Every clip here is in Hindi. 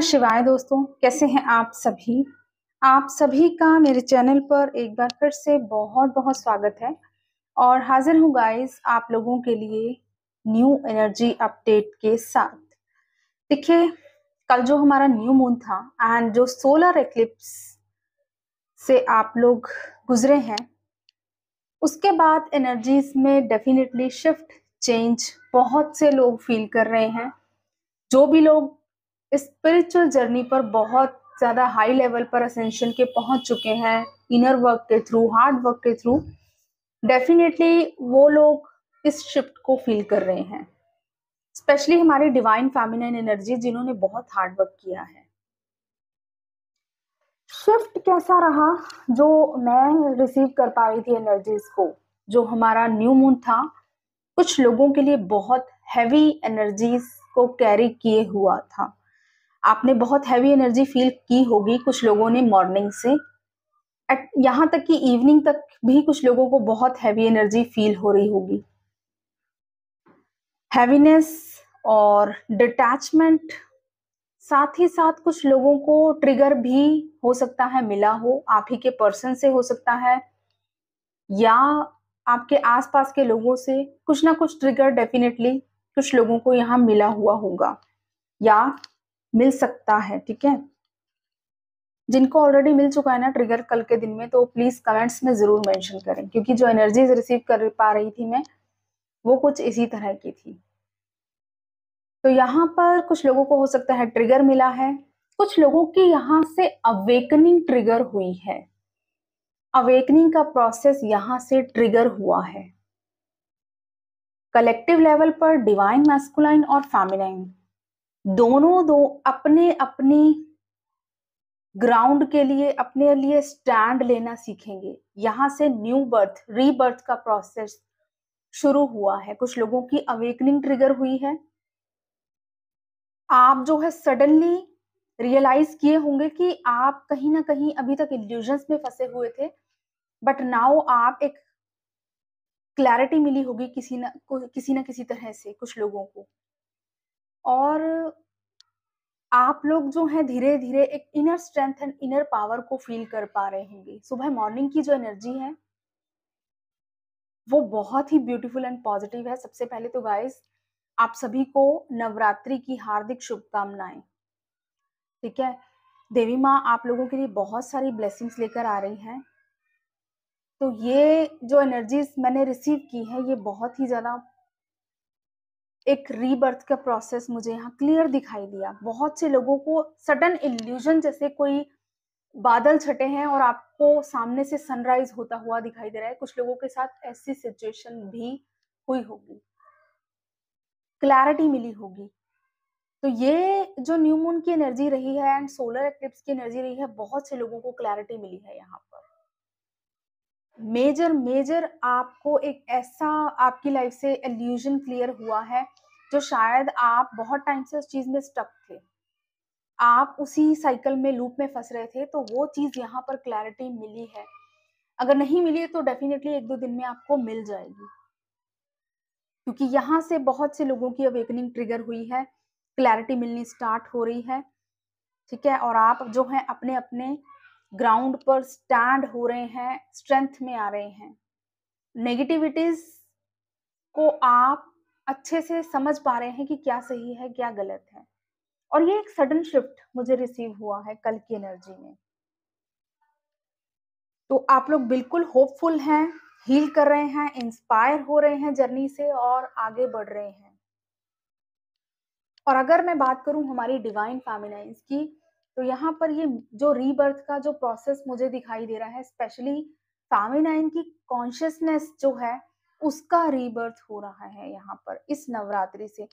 शिवाय दोस्तों, कैसे हैं आप सभी। आप सभी का मेरे चैनल पर एक बार फिर से बहुत बहुत स्वागत है और हाजिर हूँ गाइस आप लोगों के लिए न्यू एनर्जी अपडेट के साथ। देखिए, कल जो हमारा न्यू मून था एंड जो सोलर एक्लिप्स से आप लोग गुजरे हैं, उसके बाद एनर्जीज में डेफिनेटली शिफ्ट चेंज बहुत से लोग फील कर रहे हैं। जो भी लोग स्पिरिचुअल जर्नी पर बहुत ज्यादा हाई लेवल पर असेंशन के पहुंच चुके हैं, इनर वर्क के थ्रू, हार्ड वर्क के थ्रू, डेफिनेटली वो लोग इस शिफ्ट को फील कर रहे हैं। स्पेशली हमारी डिवाइन फेमिनिन एनर्जी जिन्होंने बहुत हार्ड वर्क किया है। शिफ्ट कैसा रहा जो मैं रिसीव कर पा रही थी एनर्जीज को, जो हमारा न्यू मून था कुछ लोगों के लिए बहुत हैवी एनर्जीज को कैरी किए हुआ था। आपने बहुत हैवी एनर्जी फील की होगी कुछ लोगों ने मॉर्निंग से यहाँ तक कि इवनिंग तक भी कुछ लोगों को बहुत हैवी एनर्जी फील हो रही होगी। हैवीनेस और डिटैचमेंट, साथ ही साथ कुछ लोगों को ट्रिगर भी हो सकता है मिला हो, आप ही के पर्सन से हो सकता है या आपके आसपास के लोगों से कुछ ना कुछ ट्रिगर डेफिनेटली कुछ लोगों को यहाँ मिला हुआ होगा या मिल सकता है। ठीक है, जिनको ऑलरेडी मिल चुका है ना ट्रिगर कल के दिन में, तो प्लीज कमेंट्स में जरूर मेंशन करें, क्योंकि जो एनर्जीज रिसीव कर पा रही थी मैं वो कुछ इसी तरह की थी। तो यहाँ पर कुछ लोगों को हो सकता है ट्रिगर मिला है, कुछ लोगों की यहाँ से अवेकनिंग ट्रिगर हुई है। अवेकनिंग का प्रोसेस यहाँ से ट्रिगर हुआ है। कलेक्टिव लेवल पर डिवाइन मैस्कुलाइन और फेमिनाइन दोनों दो अपने अपनी ग्राउंड के लिए अपने लिए स्टैंड लेना सीखेंगे। यहाँ से न्यू बर्थ, रीबर्थ का प्रोसेस शुरू हुआ है। कुछ लोगों की अवेकनिंग ट्रिगर हुई है। आप जो है सडनली रियलाइज किए होंगे कि आप कहीं ना कहीं अभी तक इल्यूजन्स में फंसे हुए थे, बट नाउ आप एक क्लैरिटी मिली होगी किसी ना किसी तरह से कुछ लोगों को, और आप लोग जो है धीरे धीरे एक inner strength and inner power को फील कर पा रहे होंगे। सुबह मॉर्निंग की जो एनर्जी है वो बहुत ही ब्यूटीफुल एंड पॉजिटिव है। सबसे पहले तो गाइस आप सभी को नवरात्रि की हार्दिक शुभकामनाएं। ठीक है, देवी माँ आप लोगों के लिए बहुत सारी ब्लेसिंग्स लेकर आ रही हैं। तो ये जो एनर्जीज मैंने रिसीव की है ये बहुत ही ज्यादा एक रीबर्थ का प्रोसेस मुझे यहाँ क्लियर दिखाई दिया। बहुत से लोगों को सडन इल्यूजन जैसे कोई बादल छटे हैं और आपको सामने से सनराइज होता हुआ दिखाई दे रहा है। कुछ लोगों के साथ ऐसी सिचुएशन भी हुई होगी, क्लैरिटी मिली होगी। तो ये जो न्यू मून की एनर्जी रही है एंड सोलर एक्लिप्स की एनर्जी रही है, बहुत से लोगों को क्लैरिटी मिली है। यहाँ पर मेजर आपको एक ऐसा आपकी लाइफ से इल्यूजन क्लियर हुआ है जो शायद आप बहुत टाइम से उस चीज में स्टक थे, आप उसी साइकिल में, लूप में फंस रहे थे। तो वो चीज यहाँ पर क्लैरिटी मिली है। अगर नहीं मिली है तो डेफिनेटली एक दो दिन में आपको मिल जाएगी, क्योंकि यहाँ से बहुत से लोगों की अवेकनिंग ट्रिगर हुई है, क्लैरिटी मिलनी स्टार्ट हो रही है। ठीक है, और आप जो है अपने अपने ग्राउंड पर स्टैंड हो रहे हैं, स्ट्रेंथ में आ रहे हैं। नेगेटिविटीज को आप अच्छे से समझ पा रहे हैं कि क्या सही है क्या गलत है। और ये एक सडन शिफ्ट मुझे रिसीव हुआ है कल की एनर्जी में। तो आप लोग बिल्कुल होपफुल हैं, हील कर रहे हैं, इंस्पायर हो रहे हैं जर्नी से और आगे बढ़ रहे हैं। और अगर मैं बात करूं हमारी डिवाइन फेमिनाइन्स की, तो यहाँ पर ये जो रीबर्थ का जो प्रोसेस मुझे दिखाई दे रहा है, स्पेशली फेमिनाइन की कॉन्शियसनेस जो है उसका रीबर्थ हो रहा है यहाँ पर इस नवरात्रि से।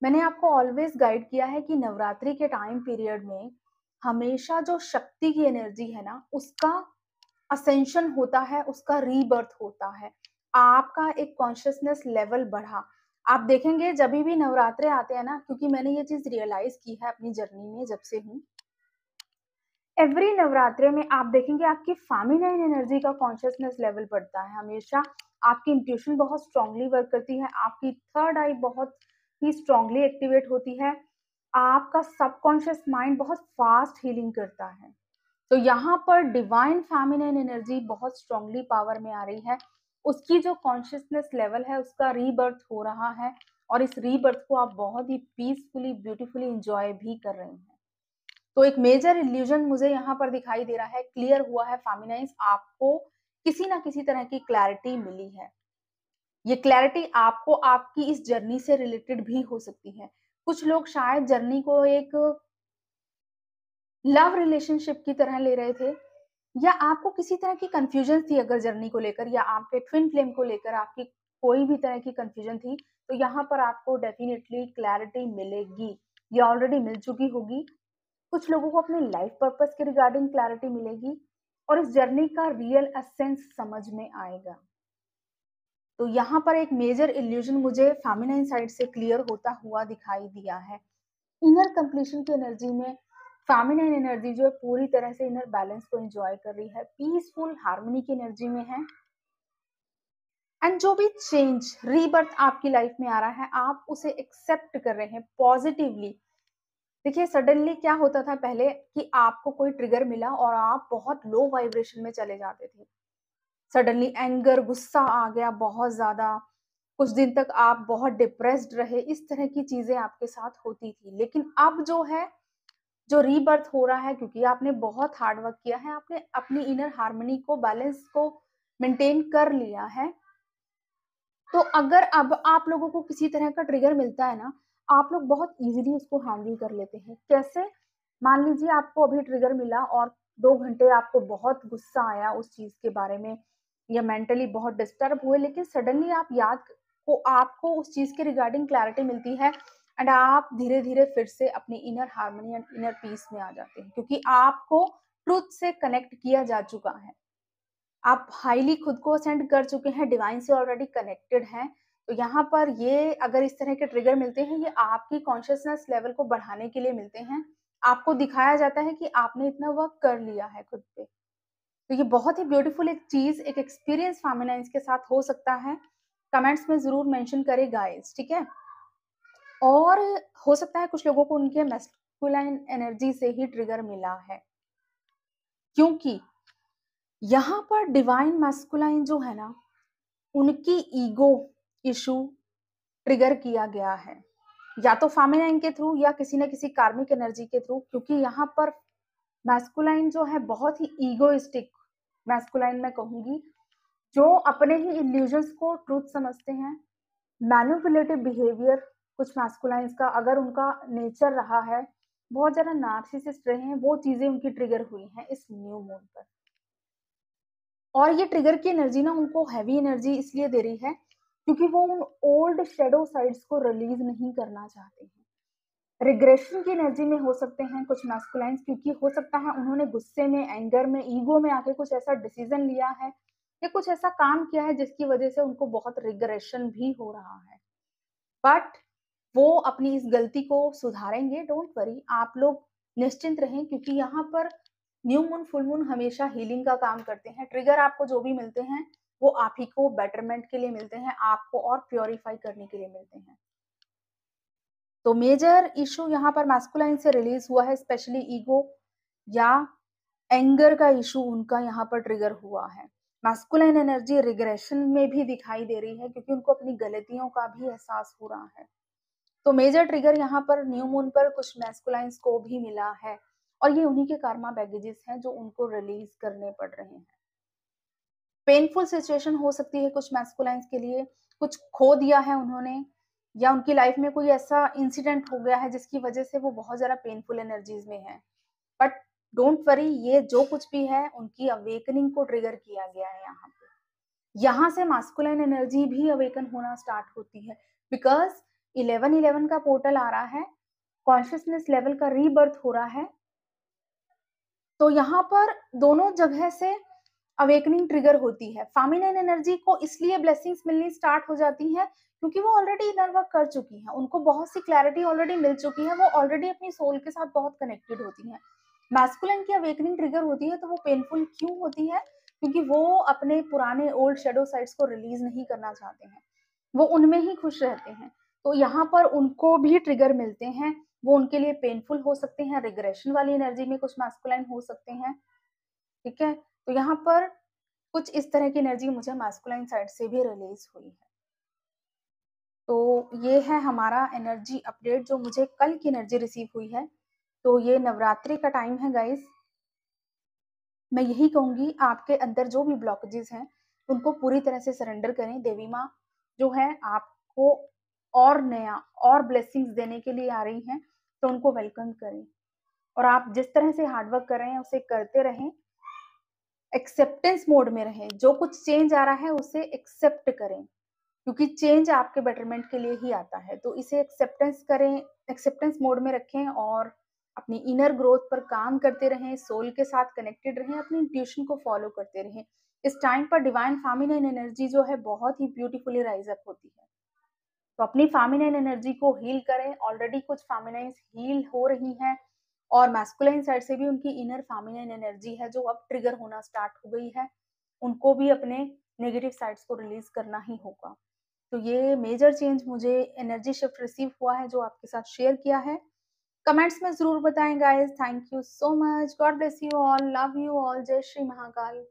मैंने आपको ऑलवेज गाइड किया है कि नवरात्रि के टाइम पीरियड में हमेशा जो शक्ति की एनर्जी है ना उसका असेंशन होता है, उसका रीबर्थ होता है। आपका एक कॉन्शियसनेस लेवल बढ़ा। आप देखेंगे जब भी नवरात्रे आते हैं ना, क्योंकि मैंने ये चीज रियलाइज की है अपनी जर्नी में जब से हूँ, एवरी नवरात्रे में आप देखेंगे आपकी फेमिनाइन एनर्जी का कॉन्शियसनेस लेवल बढ़ता है। हमेशा आपकी इंट्यूशन बहुत स्ट्रांगली वर्क करती है, आपकी थर्ड आई बहुत ही स्ट्रांगली एक्टिवेट होती है, आपका सबकॉन्शियस माइंड बहुत फास्ट हीलिंग करता है। तो यहाँ पर डिवाइन फेमिनिन एनर्जी बहुत स्ट्रांगली पावर में आ रही है। उसकी जो कॉन्शियसनेस लेवल है उसका रीबर्थ हो रहा है, और इस रीबर्थ को आप बहुत ही पीसफुली ब्यूटीफुली इंजॉय भी कर रहे हैं। तो एक मेजर इल्यूजन मुझे यहाँ पर दिखाई दे रहा है, क्लियर हुआ है फेमिनाइज, आपको किसी ना किसी तरह की क्लैरिटी मिली है। ये क्लैरिटी आपको आपकी इस जर्नी से रिलेटेड भी हो सकती है। कुछ लोग शायद जर्नी को एक लव रिलेशनशिप की तरह ले रहे थे, या आपको किसी तरह की कंफ्यूजन थी अगर जर्नी को लेकर, या आपके ट्विन फ्लेम को लेकर आपकी कोई भी तरह की कंफ्यूजन थी, तो यहाँ पर आपको डेफिनेटली क्लैरिटी मिलेगी, ये ऑलरेडी मिल चुकी होगी। कुछ लोगों को अपने लाइफ पर्पस के रिगार्डिंग क्लैरिटी मिलेगी, और इस जर्नी का रियल एसेंस समझ में आएगा। तो यहाँ पर एक मेजर इल्यूजन मुझे फेमिनाइन साइड से क्लियर होता हुआ दिखाई दिया है। इनर कंप्लीशन की एनर्जी में फेमिनाइन एनर्जी जो है पूरी तरह से इनर बैलेंस को एंजॉय कर रही है, पीसफुल हार्मनी की एनर्जी में है। एंड जो भी चेंज रीबर्थ आपकी लाइफ में आ रहा है, आप उसे एक्सेप्ट कर रहे हैं पॉजिटिवली। देखिए, सडनली क्या होता था पहले कि आपको कोई ट्रिगर मिला और आप बहुत लो वाइब्रेशन में चले जाते थे। सडनली एंगर, गुस्सा आ गया बहुत ज्यादा, कुछ दिन तक आप बहुत डिप्रेस्ड रहे, इस तरह की चीजें आपके साथ होती थी। लेकिन अब जो है, जो रीबर्थ हो रहा है, क्योंकि आपने बहुत हार्ड वर्क किया है, आपने अपनी इनर हार्मनी को, बैलेंस को मेंटेन कर लिया है। तो अगर अब आप लोगों को किसी तरह का ट्रिगर मिलता है ना, आप लोग बहुत इजीली उसको हैंडल कर लेते हैं। कैसे? मान लीजिए आपको अभी ट्रिगर मिला और 2 घंटे आपको बहुत गुस्सा आया उस चीज के बारे में, या मेंटली बहुत डिस्टर्ब हुए, लेकिन सडनली आप याद को आपको उस चीज के रिगार्डिंग क्लैरिटी मिलती है, एंड आप धीरे धीरे फिर से अपनी inner harmony and inner peace में आ जाते हैं, क्योंकि आपको ट्रूथ से कनेक्ट किया जा चुका है। आप हाईली खुद को सेंड कर चुके हैं, डिवाइन से ऑलरेडी कनेक्टेड हैं। तो यहाँ पर ये अगर इस तरह के ट्रिगर मिलते हैं, ये आपकी कॉन्शियसनेस लेवल को बढ़ाने के लिए मिलते हैं। आपको दिखाया जाता है कि आपने इतना वर्क कर लिया है खुद पे। तो ये बहुत ही ब्यूटीफुल एक चीज, एक एक्सपीरियंस फेमिनाइन्स के साथ हो सकता है। कमेंट्स में जरूर मेंशन करें गाइस, ठीक है। और हो सकता है कुछ लोगों को उनके मैस्कुलाइन एनर्जी से ही ट्रिगर मिला है, क्योंकि यहाँ पर डिवाइन मैस्कुलाइन जो है ना, उनकी ईगो इशू ट्रिगर किया गया है, या तो फेमिनाइन के थ्रू या किसी न किसी कार्मिक एनर्जी के थ्रू। क्योंकि यहाँ पर मैस्कुलाइन जो है बहुत ही ईगोइस्टिक मैस्कुलाइन मैं कहूंगी, जो अपने ही इल्यूजन्स को ट्रूथ समझते हैं। मैनिपुलेटिव बिहेवियर कुछ मैस्कुलाइंस का अगर उनका नेचर रहा है, बहुत ज्यादा नार्सिसिस्ट रहे हैं, वो चीजें उनकी ट्रिगर हुई हैं इस न्यू मून पर। और ये ट्रिगर की एनर्जी ना उनको हैवी एनर्जी इसलिए दे रही है क्योंकि वो उन ओल्ड शेडो साइड्स को रिलीज नहीं करना चाहते हैं। रिग्रेशन की एनर्जी में हो सकते हैं कुछ मैस्कुलाइंस, क्योंकि हो सकता है उन्होंने गुस्से में, एंगर में, ईगो में आके कुछ ऐसा डिसीजन लिया है या कुछ ऐसा काम किया है जिसकी वजह से उनको बहुत रिग्रेशन भी हो रहा है। बट वो अपनी इस गलती को सुधारेंगे, डोंट वरी, आप लोग निश्चिंत रहें, क्योंकि यहाँ पर न्यू मून, फुल मून हमेशा हीलिंग का काम करते हैं। ट्रिगर आपको जो भी मिलते हैं वो आप ही को बेटरमेंट के लिए मिलते हैं, आपको और प्योरीफाई करने के लिए मिलते हैं। तो मेजर इशू यहाँ पर मैस्कुलाइन से रिलीज हुआ है, स्पेशली ईगो या एंगर का इशू उनका यहाँ पर ट्रिगर हुआ है। मैस्कुलाइन एनर्जी रिग्रेशन में भी दिखाई दे रही है, क्योंकि उनको अपनी गलतियों का भी एहसास हो रहा है। तो मेजर ट्रिगर यहाँ पर न्यू मून पर कुछ मैस्कुलाइंस को भी मिला है, और ये उन्हीं के कार्मा बैगेजेस हैं जो उनको रिलीज करने पड़ रहे हैं। पेनफुल सिचुएशन हो सकती है कुछ मैस्कुलाइंस के लिए, कुछ खो दिया है उन्होंने, या उनकी लाइफ में कोई ऐसा इंसिडेंट हो गया है जिसकी वजह से वो बहुत ज्यादा पेनफुल एनर्जीज में है। बट डोंट वरी, ये जो कुछ भी है उनकी अवेकनिंग को ट्रिगर किया गया है यहाँ पे। यहाँ से मास्कुलाइन एनर्जी भी अवेकन होना स्टार्ट होती है, बिकॉज 11-11 का पोर्टल आ रहा है, कॉन्शियसनेस लेवल का रीबर्थ हो रहा है। तो यहाँ पर दोनों जगह से अवेकनिंग ट्रिगर होती है। फेमिनिन एनर्जी को इसलिए ब्लेसिंग्स मिलनी स्टार्ट हो जाती है क्योंकि वो ऑलरेडी इनर वर्क कर चुकी हैं, उनको बहुत सी क्लैरिटी ऑलरेडी मिल चुकी है, वो ऑलरेडी अपनी सोल के साथ बहुत कनेक्टेड होती हैं। मैस्कुलिन की अवेकनिंग ट्रिगर होती है तो वो पेनफुल क्यों होती है? क्योंकि वो अपने पुराने ओल्ड शेडो साइड्स को रिलीज नहीं करना चाहते हैं, वो उनमें ही खुश रहते हैं। तो यहाँ पर उनको भी ट्रिगर मिलते हैं वो उनके लिए पेनफुल हो सकते हैं, रिग्रेशन वाली एनर्जी में कुछ मैस्कुलाइन हो सकते हैं, ठीक है? तो यहाँ पर कुछ इस तरह की एनर्जी मुझे मैस्कुलाइन साइड से भी रिलीज़ हुई है। तो ये है हमारा एनर्जी अपडेट जो मुझे कल की एनर्जी रिसीव हुई है। तो ये नवरात्रि का टाइम है गाइज़। मैं यही कहूँगी आपके अंदर जो भी ब्लॉकेजेस हैं, उनको पूरी तरह से सरेंडर करें। देवी माँ जो है आपको और नया और ब्लेसिंग्स देने के लिए आ रही हैं, तो उनको वेलकम करें। और आप जिस तरह से हार्ड वर्क कर रहे हैं, उसे करते रहें। एक्सेप्टेंस मोड में रहें। जो कुछ चेंज आ रहा है, उसे एक्सेप्ट करें, क्योंकि चेंज आपके बेटरमेंट के लिए ही आता है। तो इसे एक्सेप्टेंस करें, एक्सेप्टेंस मोड में रखें और अपनी इनर ग्रोथ पर काम करते रहें, सोल के साथ कनेक्टेड रहें, अपनी इंट्यूशन को फॉलो करते रहें। इस टाइम पर डिवाइन फेमिनिन एनर्जी जो है बहुत ही ब्यूटीफुली राइज अप होती है। तो अपनी फेमिनिन एनर्जी को हील करें। ऑलरेडी कुछ फेमिनाइन्स हील हो रही हैं और मैस्कुलाइन साइड से भी उनकी इनर फेमिनिन एनर्जी है जो अब ट्रिगर होना स्टार्ट हो गई है। उनको भी अपने नेगेटिव साइड्स को रिलीज करना ही होगा। तो ये मेजर चेंज मुझे एनर्जी शिफ्ट रिसीव हुआ है जो आपके साथ शेयर किया है। कमेंट्स में ज़रूर बताएं guys. Thank you so much. God bless you all. Love you all. जय श्री महाकाल।